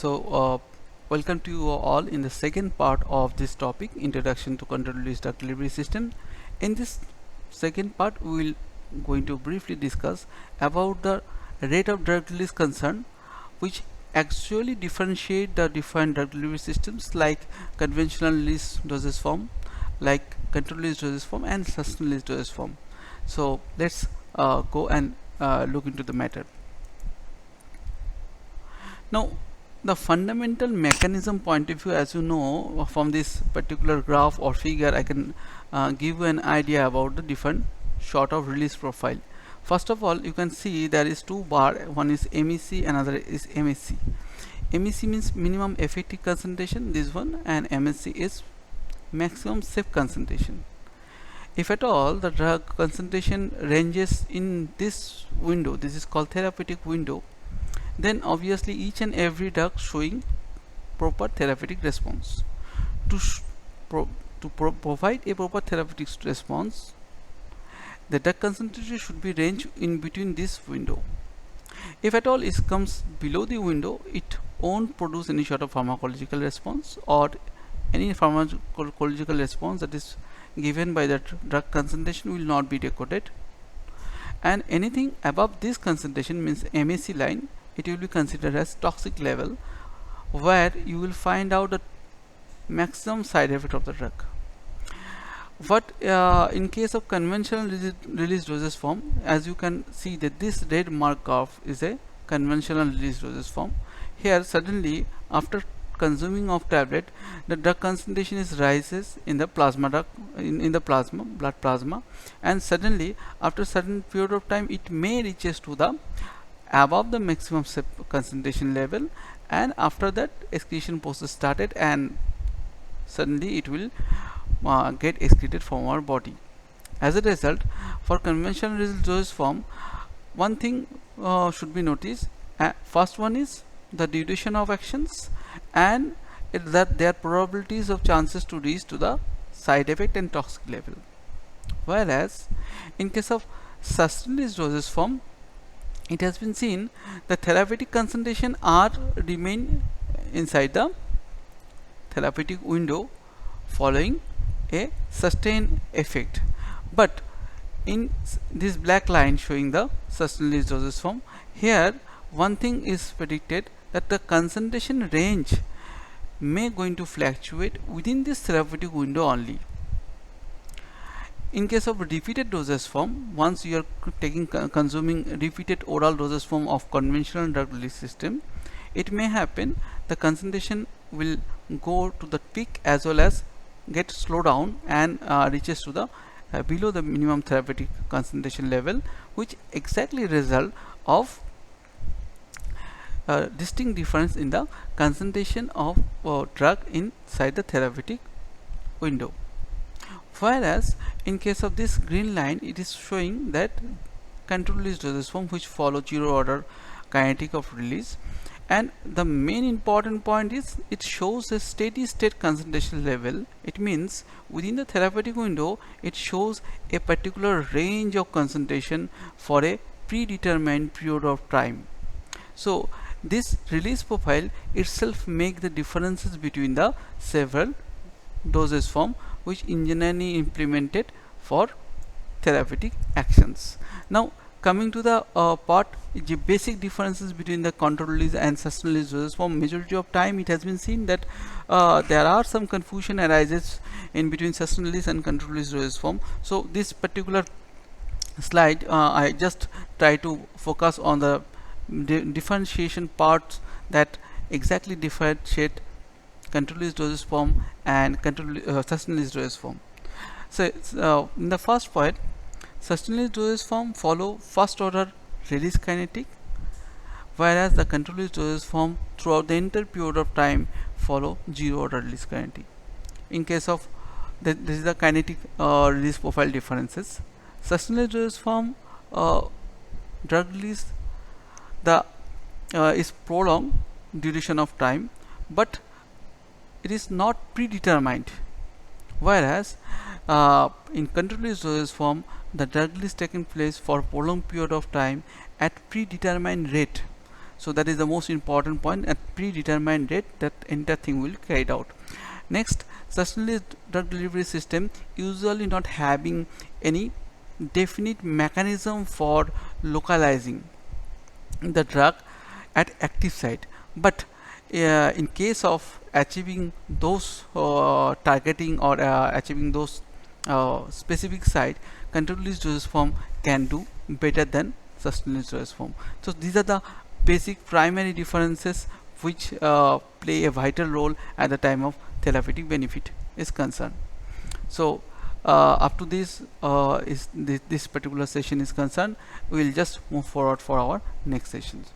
Welcome to you all in the second part of this topic, Introduction to Controlled Release Drug Delivery System. In this second part, we will going to briefly discuss about the rate of drug release concern, which actually differentiate the different drug delivery systems like conventional release dosage form, like controlled release dosage form, and sustained release dosage form. So let's go and look into the matter. Now, the fundamental mechanism point of view, as you know from this particular graph or figure, I can give you an idea about the different short of release profile. First of all, you can see there is two bar, one is MEC, another is MSC. MEC means minimum effective concentration, this one, and MSC is maximum safe concentration. If at all the drug concentration ranges in this window, this is called therapeutic window, then obviously each and every drug showing proper therapeutic response. To provide a proper therapeutic response, the drug concentration should be ranged in between this window. If at all it comes below the window, it won't produce any sort of pharmacological response, or any pharmacological response that is given by that drug concentration will not be recorded. And anything above this concentration means MAC line, it will be considered as toxic level, where you will find out the maximum side effect of the drug. But in case of conventional release dosage form, as you can see that this red mark curve is a conventional release dosage form. Here suddenly after consuming of tablet, the drug concentration is rises in the plasma in the plasma, blood plasma, and suddenly after certain period of time it may reaches to the above the maximum concentration level, and after that excretion process started, and suddenly it will get excreted from our body. As a result, for conventional dosage form, one thing should be noticed. First one is the duration of actions, and that their probabilities of chances to reach to the side effect and toxic level. Whereas in case of sustained release dosage form, it has been seen the therapeutic concentration are remain inside the therapeutic window following a sustained effect. But in this black line showing the sustained release dosage form, here one thing is predicted, that the concentration range may going to fluctuate within this therapeutic window only. In case of repeated dosage form, once you are consuming repeated oral dosage form of conventional drug release system, it may happen the concentration will go to the peak as well as get slow down and reaches to the below the minimum therapeutic concentration level, which exactly result of distinct difference in the concentration of drug inside the therapeutic window. Whereas in case of this green line, it is showing that controlled release dosage form which follow zero order kinetic of release, and the main important point is it shows a steady state concentration level. It means within the therapeutic window it shows a particular range of concentration for a predetermined period of time. So this release profile itself make the differences between the several dosage form which engineering implemented for therapeutic actions. Now coming to the the basic differences between the controlled release and sustained release dosage form, majority of time it has been seen that there are some confusion arises in between sustained release and controlled release dosage form. So this particular slide I just try to focus on the differentiation parts that exactly differentiate controlled release dosage form and sustained release dosage form. So in the first point, sustained release dosage form follow first order release kinetic, whereas the controlled release dosage form throughout the entire period of time follow zero order release kinetic. In case of this is the kinetic release profile differences. Sustained release dosage form drug release the is prolonged duration of time, but it is not predetermined, whereas in controlled release dosage form the drug release taking place for prolonged period of time at predetermined rate. So that is the most important point, at predetermined date that entire thing will carried out. Next, sustainable drug delivery system usually not having any definite mechanism for localizing the drug at active site, but in case of achieving those targeting or achieving those specific site, controlled release dosage form can do better than sustained release dosage form. So these are the basic primary differences which play a vital role at the time of therapeutic benefit is concerned. So up to this this particular session is concerned, we will just move forward for our next sessions.